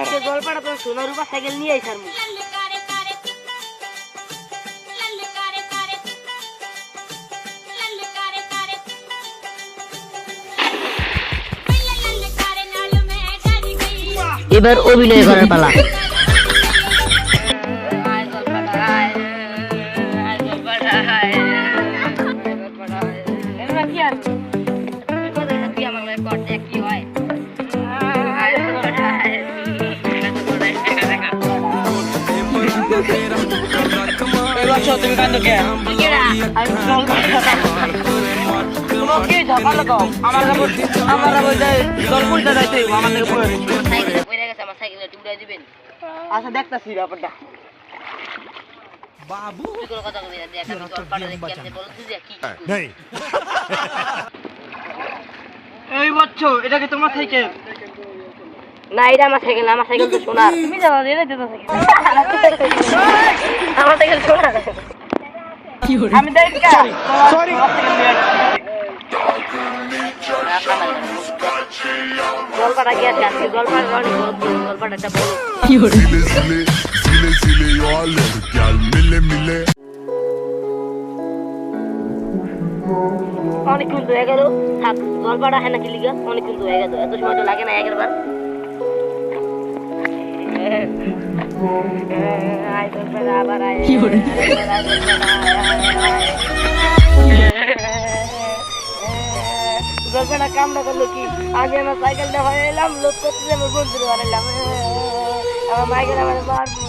আজকে জলপাড়া তো সোনার উপর সাইকেল নিয়ে আইসার মু এবার অভিনয় করার পালা। তুমি কান্দো কে? আমার জল পুলটা যাইতে আমার লেগে পড়ে আচ্ছা দেখতাছি ব্যাপারটা। এই বচ্চো এটা কি তোমার সাইকেল? না এটা আমার সাইকেল না, আমার সাইকেল তো সোনার। তুমি জানো রে এটা তো সাইকেল আমার সাইকেল সোনার। আমি দেখি সরি জলপাড়া গিয়েছে আজকে জলপাড়া রানি জলপাড়াটা বলো অনেকক্ষণ তো হয়ে গেল। থাক জলপাড়া হয় নাকি লিগা অনেকক্ষণ তো হয়ে গেল, এত সময় তো লাগে না একবার। জলপাড়া কামটা করলো কি, আমি আমার সাইকেলটা হয়ে এলাম লোক করতে আমার বন্ধুরে বানাইলাম, আমার মাইকেল আমার মারবো।